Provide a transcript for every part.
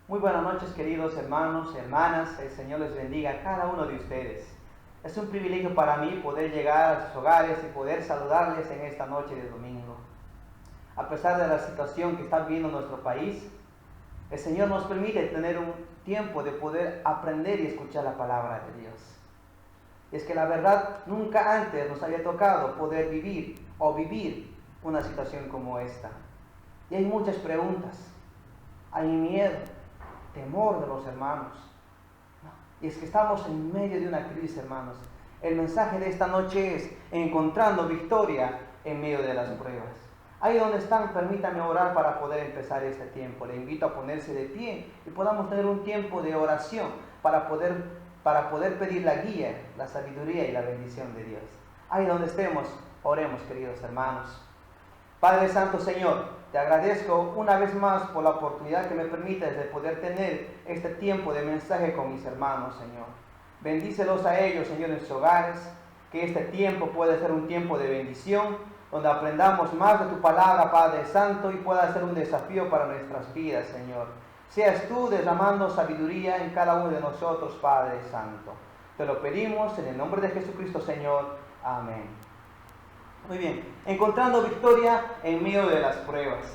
Muy buenas noches, queridos hermanos y hermanas. El Señor les bendiga a cada uno de ustedes. Es un privilegio para mí poder llegar a sus hogares y poder saludarles en esta noche de domingo. A pesar de la situación que está viviendo nuestro país, el Señor nos permite tener un tiempo de poder aprender y escuchar la palabra de Dios. Y es que la verdad, nunca antes nos había tocado poder vivir una situación como esta. Y hay muchas preguntas, hay miedo, temor de los hermanos. Y es que estamos en medio de una crisis, hermanos. El mensaje de esta noche es encontrando victoria en medio de las pruebas. Ahí donde están, permítanme orar para poder empezar este tiempo. Le invito a ponerse de pie y podamos tener un tiempo de oración para poder pedir la guía, la sabiduría y la bendición de Dios. Ahí donde estemos, oremos, queridos hermanos. Padre Santo, Señor, te agradezco una vez más por la oportunidad que me permites de poder tener este tiempo de mensaje con mis hermanos, Señor. Bendícelos a ellos, Señor, en sus hogares, que este tiempo pueda ser un tiempo de bendición, donde aprendamos más de tu palabra, Padre Santo, y pueda ser un desafío para nuestras vidas, Señor. Seas tú derramando sabiduría en cada uno de nosotros, Padre Santo. Te lo pedimos en el nombre de Jesucristo, Señor. Amén. Muy bien, encontrando victoria en medio de las pruebas.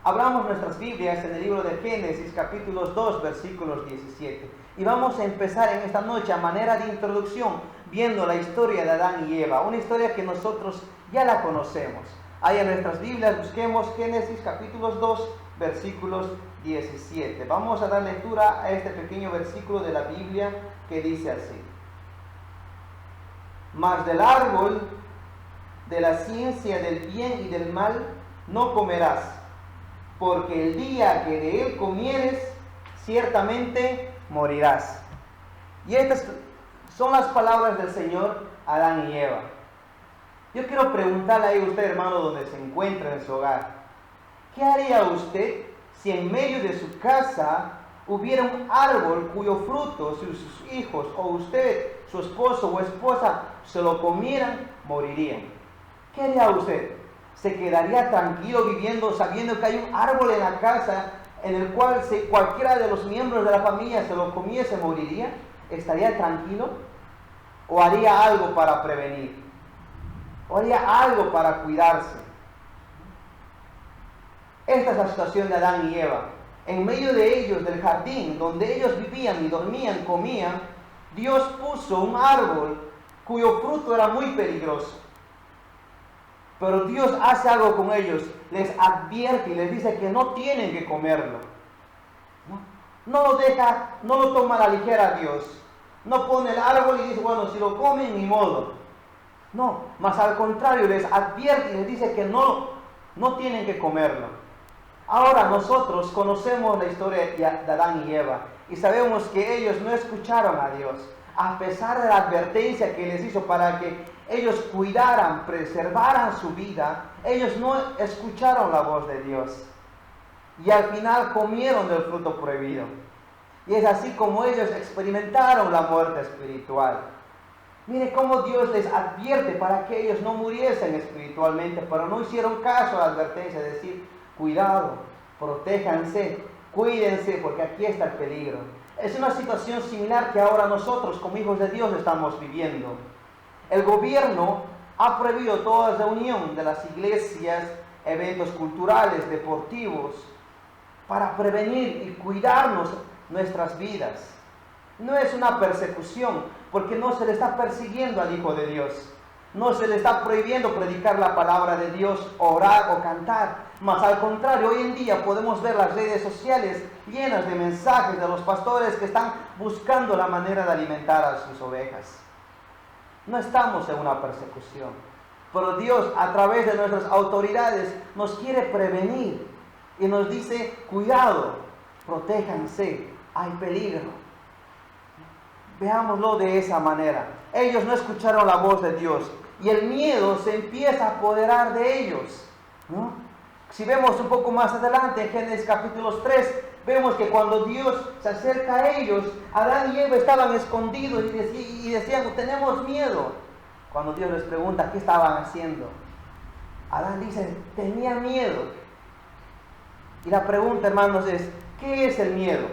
Abramos nuestras Biblias en el libro de Génesis, capítulos 2, versículos 17. Y vamos a empezar en esta noche a manera de introducción, viendo la historia de Adán y Eva, una historia que nosotros ya la conocemos. Ahí en nuestras Biblias busquemos Génesis, capítulos 2, versículos 17. Vamos a dar lectura a este pequeño versículo de la Biblia que dice así: Mas del árbol de la ciencia del bien y del mal no comerás, porque el día que de él comieres, ciertamente morirás. Y estas son las palabras del Señor a Adán y Eva. Yo quiero preguntarle a usted, hermano, donde se encuentra en su hogar, ¿qué haría usted si en medio de su casa hubiera un árbol cuyo fruto, si sus hijos o usted, su esposo o esposa, se lo comieran, morirían? ¿Qué haría usted? ¿Se quedaría tranquilo viviendo sabiendo que hay un árbol en la casa en el cual si cualquiera de los miembros de la familia se lo comiese, moriría? ¿Estaría tranquilo? ¿O haría algo para prevenir? ¿O haría algo para cuidarse? Esta es la situación de Adán y Eva. En medio de ellos, del jardín, donde ellos vivían y dormían, comían, Dios puso un árbol cuyo fruto era muy peligroso. Pero Dios hace algo con ellos, les advierte y les dice que no tienen que comerlo. No lo toma a la ligera Dios. No pone el árbol y dice, bueno, si lo comen, ni modo. No, más al contrario, les advierte y les dice que no tienen que comerlo. Ahora nosotros conocemos la historia de Adán y Eva y sabemos que ellos no escucharon a Dios. A pesar de la advertencia que les hizo para que ellos cuidaran, preservaran su vida, ellos no escucharon la voz de Dios. Y al final comieron del fruto prohibido. Y es así como ellos experimentaron la muerte espiritual. Mire cómo Dios les advierte para que ellos no muriesen espiritualmente, pero no hicieron caso a la advertencia de decir, cuidado, protéjanse, cuídense, porque aquí está el peligro. Es una situación similar que ahora nosotros como hijos de Dios estamos viviendo. El gobierno ha prohibido toda reunión de las iglesias, eventos culturales, deportivos, para prevenir y cuidarnos nuestras vidas. No es una persecución, porque no se le está persiguiendo al Hijo de Dios. No se le está prohibiendo predicar la palabra de Dios, orar o cantar. Mas al contrario, hoy en día podemos ver las redes sociales llenas de mensajes de los pastores que están buscando la manera de alimentar a sus ovejas. No estamos en una persecución, pero Dios a través de nuestras autoridades nos quiere prevenir y nos dice, cuidado, protéjanse, hay peligro. Veámoslo de esa manera. Ellos no escucharon la voz de Dios y el miedo se empieza a apoderar de ellos, ¿no? Si vemos un poco más adelante en Génesis capítulos 3, vemos que cuando Dios se acerca a ellos, Adán y Eva estaban escondidos y decían, tenemos miedo. Cuando Dios les pregunta qué estaban haciendo, Adán dice, tenía miedo. Y la pregunta, hermanos, es, ¿qué es el miedo?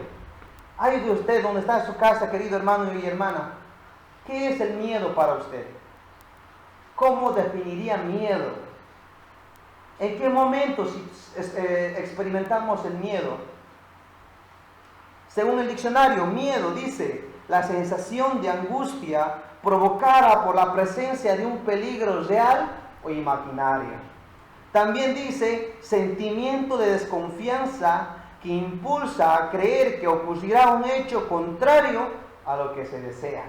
Ay de usted, donde está en su casa, querido hermano y hermana. ¿Qué es el miedo para usted? ¿Cómo definiría miedo? ¿En qué momento experimentamos el miedo? Según el diccionario, miedo dice la sensación de angustia provocada por la presencia de un peligro real o imaginario. También dice sentimiento de desconfianza que impulsa a creer que ocurrirá un hecho contrario a lo que se desea.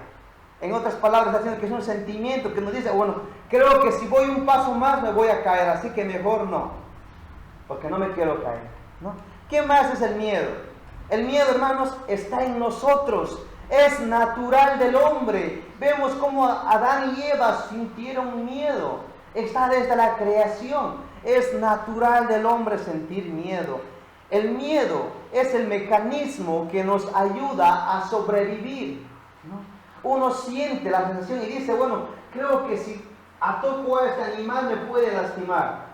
En otras palabras, haciendo que es un sentimiento que nos dice, bueno, creo que si voy un paso más me voy a caer, así que mejor no, porque no me quiero caer, ¿no? ¿Qué más es el miedo? El miedo, hermanos, está en nosotros, es natural del hombre. Vemos cómo Adán y Eva sintieron miedo, está desde la creación, es natural del hombre sentir miedo. El miedo es el mecanismo que nos ayuda a sobrevivir, ¿no? Uno siente la sensación y dice, bueno, creo que si toco a este animal me puede lastimar.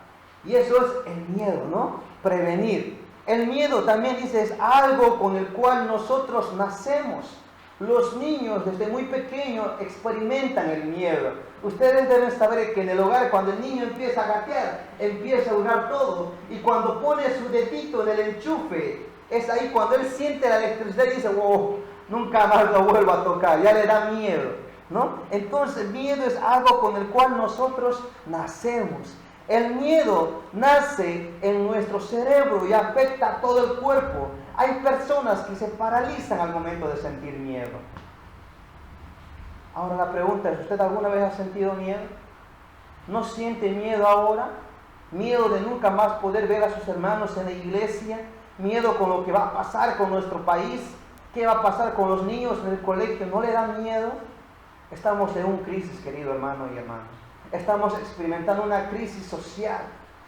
Y eso es el miedo, ¿no? Prevenir. El miedo también dice es algo con el cual nosotros nacemos. Los niños desde muy pequeños experimentan el miedo. Ustedes deben saber que en el hogar, cuando el niño empieza a gatear, empieza a jugar todo. Y cuando pone su dedito en el enchufe, es ahí cuando él siente la electricidad y dice, wow, nunca más lo vuelvo a tocar, ya le da miedo, ¿no? Entonces, el miedo es algo con el cual nosotros nacemos. El miedo nace en nuestro cerebro y afecta a todo el cuerpo. Hay personas que se paralizan al momento de sentir miedo. Ahora la pregunta es, ¿usted alguna vez ha sentido miedo? ¿No siente miedo ahora? ¿Miedo de nunca más poder ver a sus hermanos en la iglesia? ¿Miedo con lo que va a pasar con nuestro país? ¿Qué va a pasar con los niños en el colegio? ¿No le da miedo? Estamos en una crisis, querido hermano y hermana. Estamos experimentando una crisis social,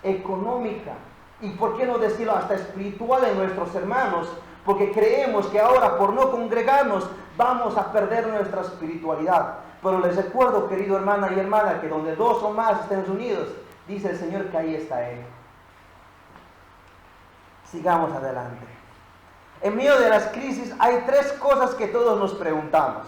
económica y, ¿por qué no decirlo, hasta espiritual en nuestros hermanos? Porque creemos que ahora, por no congregarnos, vamos a perder nuestra espiritualidad. Pero les recuerdo, querido hermana y hermana, que donde dos o más estén unidos, dice el Señor que ahí está Él. Sigamos adelante. En medio de las crisis hay tres cosas que todos nos preguntamos,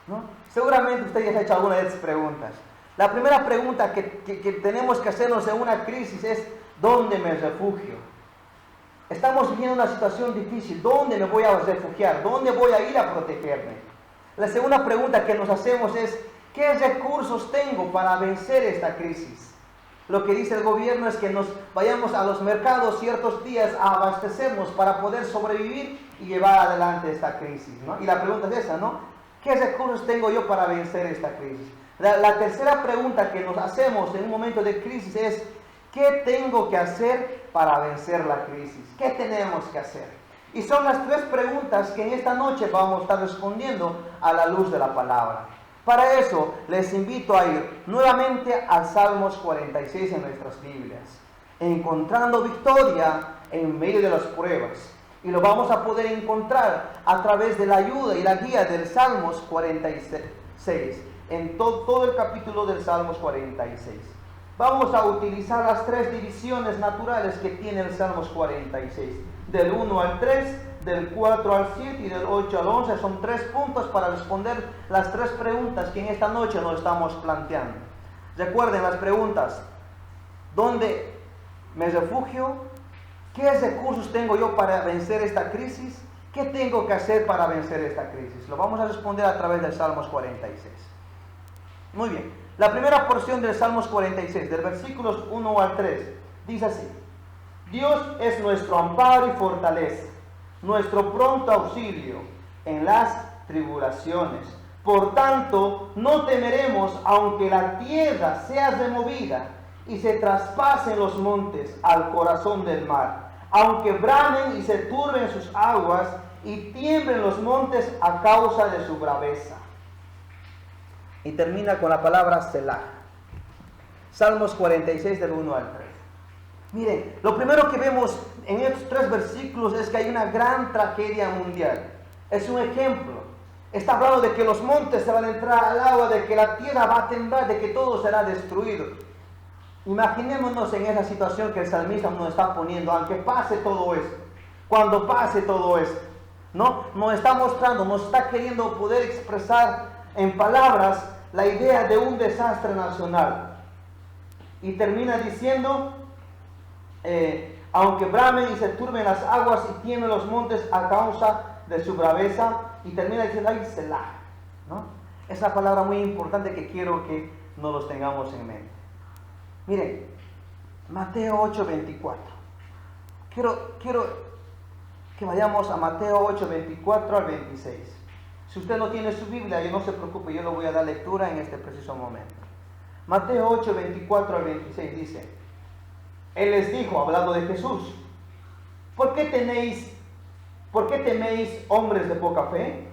¿no? Seguramente usted ya ha hecho alguna de estas preguntas. La primera pregunta que tenemos que hacernos en una crisis es, ¿dónde me refugio? Estamos viviendo una situación difícil, ¿dónde me voy a refugiar? ¿Dónde voy a ir a protegerme? La segunda pregunta que nos hacemos es, ¿qué recursos tengo para vencer esta crisis? Lo que dice el gobierno es que nos vayamos a los mercados ciertos días a abastecernos para poder sobrevivir y llevar adelante esta crisis, ¿no? Y la pregunta es esa, ¿no? ¿Qué recursos tengo yo para vencer esta crisis? La tercera pregunta que nos hacemos en un momento de crisis es, ¿qué tengo que hacer para vencer la crisis? ¿Qué tenemos que hacer? Y son las tres preguntas que en esta noche vamos a estar respondiendo a la luz de la palabra. Para eso les invito a ir nuevamente al Salmos 46 en nuestras Biblias, encontrando victoria en medio de las pruebas. Y lo vamos a poder encontrar a través de la ayuda y la guía del Salmos 46, en todo el capítulo del Salmos 46. Vamos a utilizar las tres divisiones naturales que tiene el Salmos 46, del 1 al 3, del 4 al 7 y del 8 al 11. Son 3 puntos para responder las 3 preguntas que en esta noche nos estamos planteando. Recuerden las preguntas: ¿dónde me refugio? ¿Qué recursos tengo yo para vencer esta crisis? ¿Qué tengo que hacer para vencer esta crisis? Lo vamos a responder a través del Salmos 46. Muy bien, la primera porción del Salmos 46, del versículos 1 al 3, dice así: Dios es nuestro amparo y fortaleza, nuestro pronto auxilio en las tribulaciones. Por tanto, no temeremos aunque la tierra sea removida y se traspasen los montes al corazón del mar, aunque bramen y se turben sus aguas y tiemblen los montes a causa de su braveza. Y termina con la palabra Selah. Salmos 46 del 1 al 3. Miren, lo primero que vemos en estos 3 versículos es que hay una gran tragedia mundial. Es un ejemplo. Está hablando de que los montes se van a entrar al agua, de que la tierra va a temblar, de que todo será destruido. Imaginémonos en esa situación que el salmista nos está poniendo, aunque pase todo esto. Cuando pase todo esto, ¿no? Nos está mostrando, nos está queriendo poder expresar en palabras la idea de un desastre nacional. Y termina diciendo, aunque bramen y se turben las aguas y tiemblen los montes a causa de su braveza, y termina diciendo, ay, Selah, ¿no? Es una palabra muy importante que quiero que nos los tengamos en mente. Miren, Mateo 8:24. Quiero que vayamos a Mateo 8:24 al 26. Si usted no tiene su Biblia, no se preocupe, yo le voy a dar lectura en este preciso momento. Mateo 8:24 al 26 dice, Él les dijo, hablando de Jesús, ¿por qué teméis hombres de poca fe?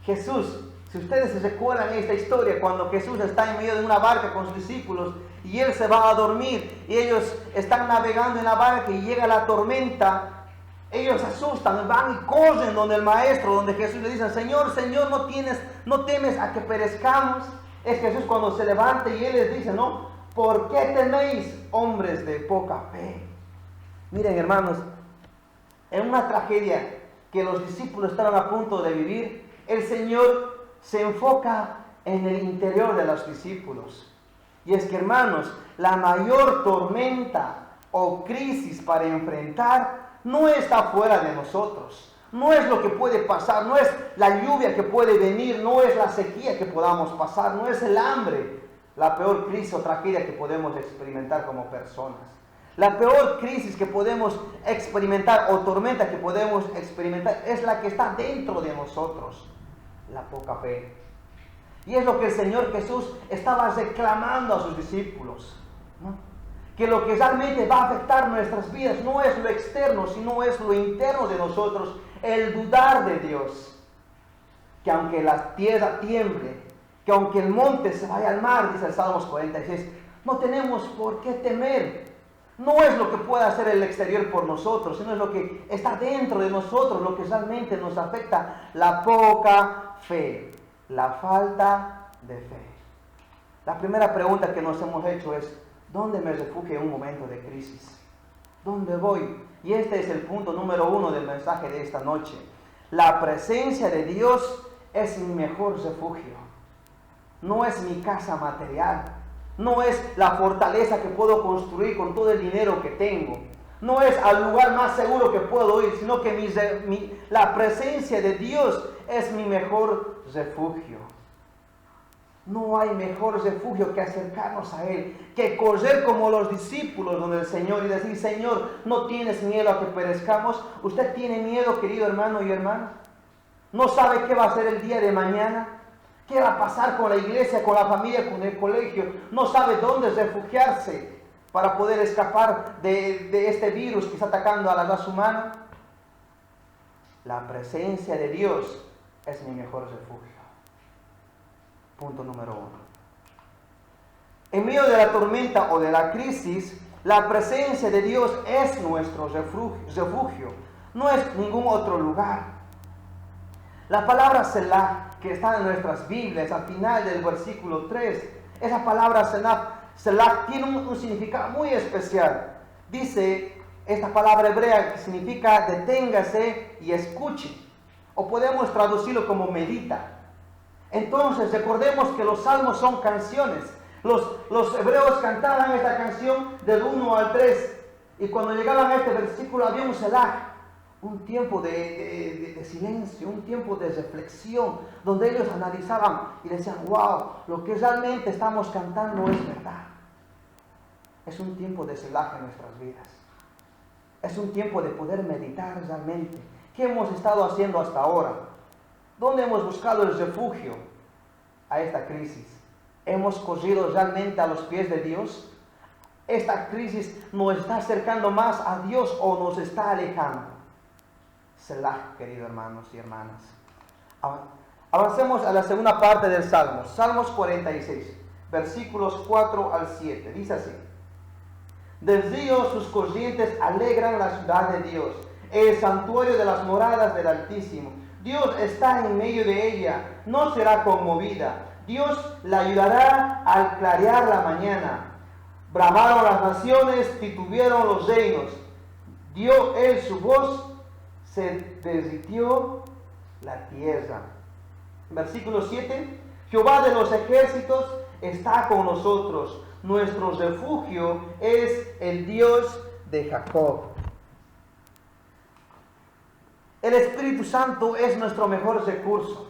Jesús, si ustedes se recuerdan esta historia, cuando Jesús está en medio de una barca con sus discípulos y Él se va a dormir y ellos están navegando en la barca y llega la tormenta, ellos se asustan, van y corren donde el maestro, donde Jesús le dice, Señor, Señor, ¿no temes a que perezcamos? Es Jesús cuando se levanta y Él les dice, no, ¿por qué teméis hombres de poca fe? Miren, hermanos, en una tragedia que los discípulos estaban a punto de vivir, el Señor se enfoca en el interior de los discípulos. Y es que, hermanos, la mayor tormenta o crisis para enfrentar no está fuera de nosotros. No es lo que puede pasar, no es la lluvia que puede venir, no es la sequía que podamos pasar, no es el hambre, la peor crisis o tragedia que podemos experimentar como personas. La peor crisis que podemos experimentar o tormenta que podemos experimentar es la que está dentro de nosotros, la poca fe. Y es lo que el Señor Jesús estaba reclamando a sus discípulos, ¿no? Que lo que realmente va a afectar nuestras vidas no es lo externo, sino es lo interno de nosotros, el dudar de Dios. Que aunque la tierra tiemble, que aunque el monte se vaya al mar, dice el Salmos 46, no tenemos por qué temer. No es lo que pueda hacer el exterior por nosotros, sino es lo que está dentro de nosotros, lo que realmente nos afecta, la poca fe, la falta de fe. La primera pregunta que nos hemos hecho es, ¿dónde me refugio en un momento de crisis? ¿Dónde voy? Y este es el punto número 1 del mensaje de esta noche. La presencia de Dios es mi mejor refugio. No es mi casa material. No es la fortaleza que puedo construir con todo el dinero que tengo. No es al lugar más seguro que puedo ir, sino que la presencia de Dios es mi mejor refugio. No hay mejor refugio que acercarnos a Él, que correr como los discípulos donde el Señor y decir, Señor, ¿no tienes miedo a que perezcamos? ¿Usted tiene miedo, querido hermano y hermana? ¿No sabe qué va a ser el día de mañana? ¿Qué va a pasar con la iglesia, con la familia, con el colegio? ¿No sabe dónde refugiarse para poder escapar de este virus que está atacando a la raza humana? La presencia de Dios es mi mejor refugio. Punto número 1. En medio de la tormenta o de la crisis, la presencia de Dios es nuestro refugio. No es ningún otro lugar. La palabra Selah, que está en nuestras Biblias, al final del versículo 3, esa palabra Selah tiene un significado muy especial. Dice esta palabra hebrea que significa deténgase y escuche. O podemos traducirlo como medita. Entonces recordemos que los salmos son canciones. Los hebreos cantaban esta canción del 1 al 3. Y cuando llegaban a este versículo había un Selah, un tiempo de silencio, un tiempo de reflexión, donde ellos analizaban y decían, wow, lo que realmente estamos cantando es verdad. Es un tiempo de Selah en nuestras vidas. Es un tiempo de poder meditar realmente. ¿Qué hemos estado haciendo hasta ahora? ¿Dónde hemos buscado el refugio a esta crisis? ¿Hemos corrido realmente a los pies de Dios? ¿Esta crisis nos está acercando más a Dios o nos está alejando? Selah, queridos hermanos y hermanas. Avancemos a la segunda parte del Salmo. Salmos 46, versículos 4 al 7. Dice así. Del río sus corrientes alegran la ciudad de Dios, el santuario de las moradas del Altísimo. Dios está en medio de ella, no será conmovida. Dios la ayudará al clarear la mañana. Bramaron las naciones, titubearon los reinos. Dio él su voz, se derritió la tierra. Versículo 7. Jehová de los ejércitos está con nosotros. Nuestro refugio es el Dios de Jacob. El Espíritu Santo es nuestro mejor recurso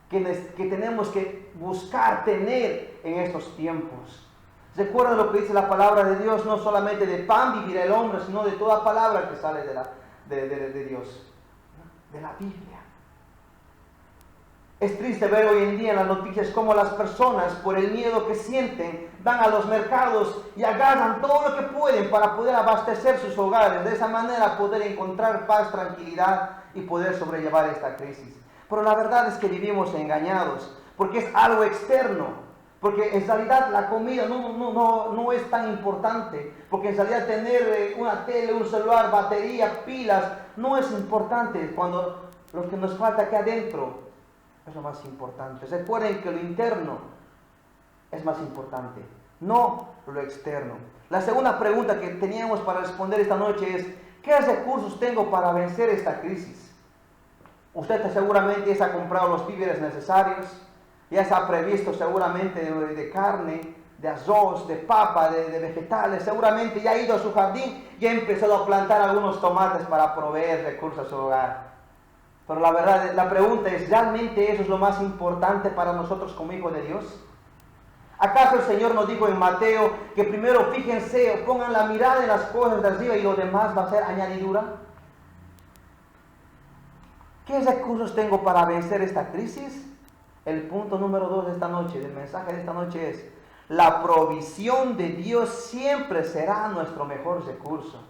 que tenemos que buscar tener en estos tiempos. Recuerda lo que dice la palabra de Dios: no solamente de pan vivirá el hombre, sino de toda palabra que sale de Dios, de la Biblia. Es triste ver hoy en día en las noticias cómo las personas, por el miedo que sienten, van a los mercados y agarran todo lo que pueden para poder abastecer sus hogares, de esa manera poder encontrar paz, tranquilidad y poder sobrellevar esta crisis. Pero la verdad es que vivimos engañados, porque es algo externo, porque en realidad la comida no es tan importante, porque en realidad tener una tele, un celular, batería, pilas, no es importante, cuando lo que nos falta aquí adentro es lo más importante. Recuerden que lo interno es más importante, no lo externo. La segunda pregunta que teníamos para responder esta noche es: ¿qué recursos tengo para vencer esta crisis? Usted seguramente ya se ha comprado los víveres necesarios, ya se ha previsto seguramente de carne, de arroz, de papa, de vegetales, seguramente ya ha ido a su jardín y ha empezado a plantar algunos tomates para proveer recursos a su hogar. Pero la verdad, la pregunta es: ¿realmente eso es lo más importante para nosotros como hijos de Dios? ¿Acaso el Señor nos dijo en Mateo que primero fíjense o pongan la mirada en las cosas de arriba y lo demás va a ser añadidura? ¿Qué recursos tengo para vencer esta crisis? El punto número 2 de esta noche, del mensaje de esta noche es: la provisión de Dios siempre será nuestro mejor recurso.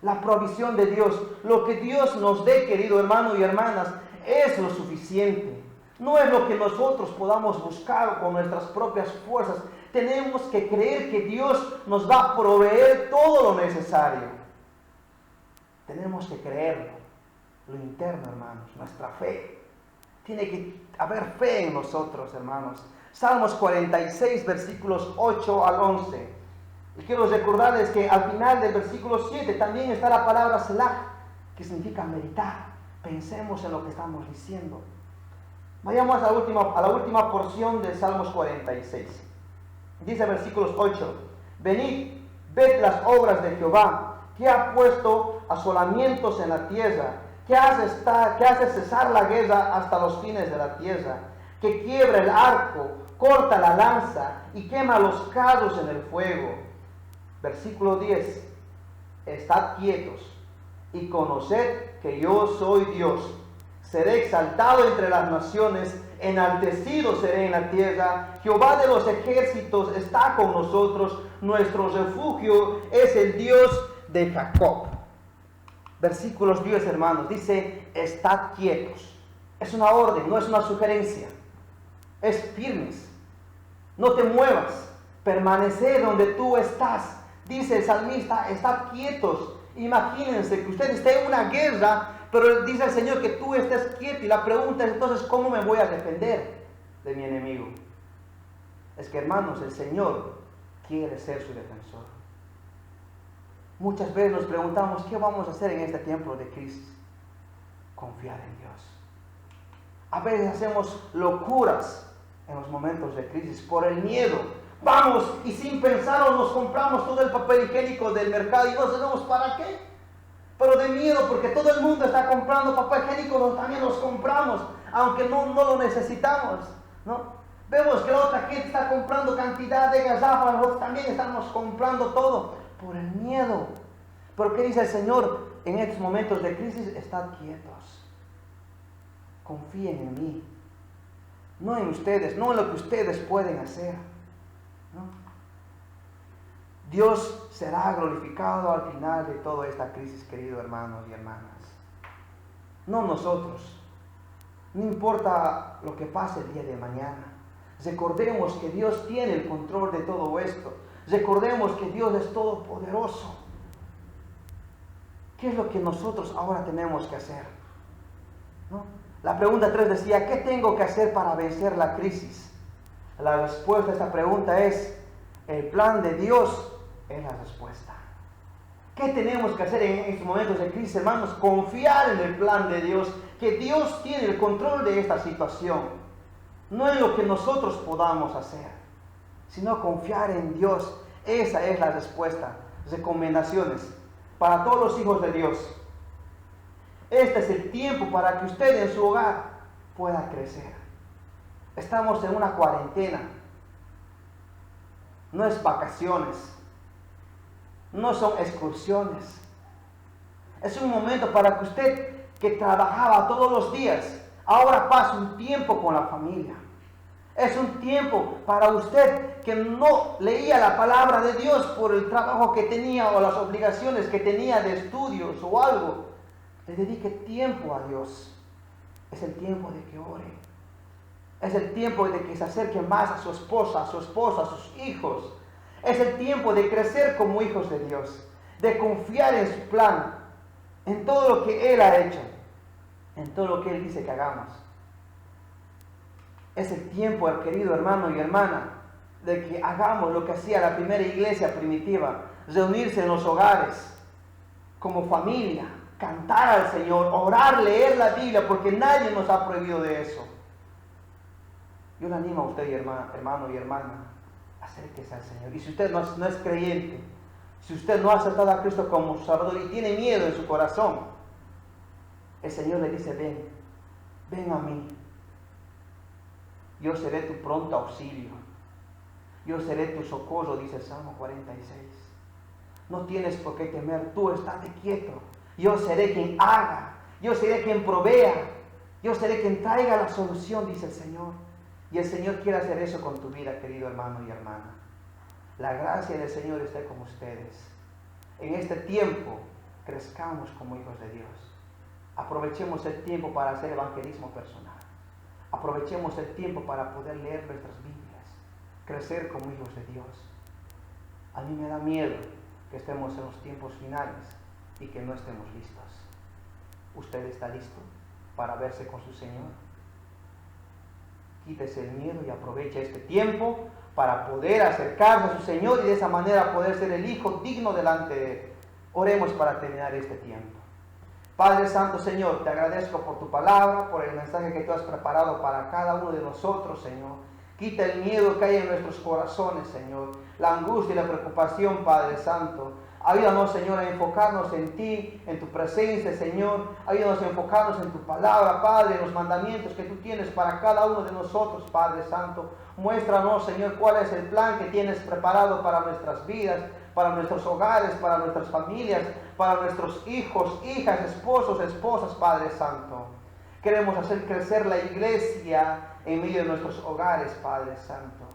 La provisión de Dios, lo que Dios nos dé, querido hermano y hermanas, es lo suficiente. No es lo que nosotros podamos buscar con nuestras propias fuerzas. Tenemos que creer que Dios nos va a proveer todo lo necesario. Tenemos que creerlo. Lo interno, hermanos, nuestra fe. Tiene que haber fe en nosotros, hermanos. Salmos 46, versículos 8 al 11. Y quiero recordarles que al final del versículo 7 también está la palabra Selah, que significa meditar. Pensemos en lo que estamos diciendo. Vayamos a la última porción de Salmos 46. Dice versículos 8: venid, ved las obras de Jehová, que ha puesto asolamientos en la tierra, que hace cesar la guerra hasta los fines de la tierra, que quiebra el arco, corta la lanza y quema los carros en el fuego. Versículo 10: estad quietos y conoced que yo soy Dios. Seré exaltado entre las naciones, enaltecido seré en la tierra. Jehová de los ejércitos está con nosotros. Nuestro refugio es el Dios de Jacob. Versículos 10, hermanos, dice: estad quietos. Es una orden, no es una sugerencia. Es firmes. No te muevas. Permanece donde tú estás. Dice el salmista: estad quietos. Imagínense que usted esté en una guerra, pero dice el Señor que tú estés quieto. Y la pregunta es entonces: ¿cómo me voy a defender de mi enemigo? Es que, hermanos, el Señor quiere ser su defensor. Muchas veces nos preguntamos: ¿qué vamos a hacer en este tiempo de crisis? Confiar en Dios. A veces hacemos locuras en los momentos de crisis por el miedo. Vamos y sin pensarlo nos compramos todo el papel higiénico del mercado y no sabemos para qué. Pero de miedo, porque todo el mundo está comprando papel higiénico, nosotros también los compramos, aunque no lo necesitamos, ¿no? Vemos que la otra gente está comprando cantidad de gazapos, nosotros también estamos comprando todo por el miedo. Pero ¿qué dice el Señor en estos momentos de crisis? Estad quietos. Confíen en mí. No en ustedes, no en lo que ustedes pueden hacer, ¿no? Dios será glorificado al final de toda esta crisis, queridos hermanos y hermanas. No nosotros. No importa lo que pase el día de mañana. Recordemos que Dios tiene el control de todo esto. Recordemos que Dios es todopoderoso. ¿Qué es lo que nosotros ahora tenemos que hacer? ¿No? La pregunta 3 decía: ¿qué tengo que hacer para vencer la crisis? La respuesta a esta pregunta es: el plan de Dios es la respuesta. ¿Qué tenemos que hacer en estos momentos de crisis, hermanos? Confiar en el plan de Dios, que Dios tiene el control de esta situación, no en lo que nosotros podamos hacer, sino confiar en Dios. Esa es la respuesta. Recomendaciones para todos los hijos de Dios. Este es el tiempo para que usted en su hogar pueda crecer. Estamos en una cuarentena. No es vacaciones. No son excursiones. Es un momento para que usted, que trabajaba todos los días, ahora pase un tiempo con la familia. Es un tiempo para usted que no leía la palabra de Dios por el trabajo que tenía o las obligaciones que tenía de estudios o algo. Le dedique tiempo a Dios. Es el tiempo de que ore. Es el tiempo de que se acerque más a su esposa, a sus hijos. Es el tiempo de crecer como hijos de Dios, de confiar en su plan, en todo lo que Él ha hecho, en todo lo que Él dice que hagamos. Es el tiempo, querido hermano y hermana, de que hagamos lo que hacía la primera iglesia primitiva, reunirse en los hogares, como familia, cantar al Señor, orar, leer la Biblia, porque nadie nos ha prohibido de eso. Yo le animo a usted, hermano y hermana, acérquese al Señor. Y si usted no es creyente, si usted no ha aceptado a Cristo como su Salvador y tiene miedo en su corazón, el Señor le dice: ven a mí. Yo seré tu pronto auxilio. Yo seré tu socorro, dice el Salmo 46. No tienes por qué temer, tú estate quieto. Yo seré quien haga, yo seré quien provea, yo seré quien traiga la solución, dice el Señor. Y el Señor quiere hacer eso con tu vida, querido hermano y hermana. La gracia del Señor esté con ustedes. En este tiempo, crezcamos como hijos de Dios. Aprovechemos el tiempo para hacer evangelismo personal. Aprovechemos el tiempo para poder leer nuestras Biblias, crecer como hijos de Dios. A mí me da miedo que estemos en los tiempos finales y que no estemos listos. ¿Usted está listo para verse con su Señor? Quítese el miedo y aproveche este tiempo para poder acercarse a su Señor y de esa manera poder ser el hijo digno delante de Él. Oremos para terminar este tiempo. Padre Santo, Señor, te agradezco por tu palabra, por el mensaje que tú has preparado para cada uno de nosotros, Señor. Quita el miedo que hay en nuestros corazones, Señor, la angustia y la preocupación, Padre Santo. Ayúdanos, Señor, a enfocarnos en ti, en tu presencia, Señor. Ayúdanos a enfocarnos en tu palabra, Padre, en los mandamientos que tú tienes para cada uno de nosotros, Padre Santo. Muéstranos, Señor, cuál es el plan que tienes preparado para nuestras vidas, para nuestros hogares, para nuestras familias, para nuestros hijos, hijas, esposos, esposas, Padre Santo. Queremos hacer crecer la iglesia en medio de nuestros hogares, Padre Santo.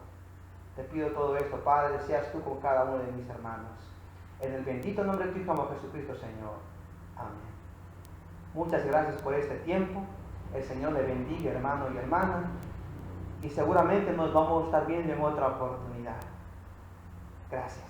Te pido todo esto, Padre, seas tú con cada uno de mis hermanos. En el bendito nombre de tu Hijo Jesucristo, Señor. Amén. Muchas gracias por este tiempo. El Señor le bendiga, hermano y hermana. Y seguramente nos vamos a estar viendo en otra oportunidad. Gracias.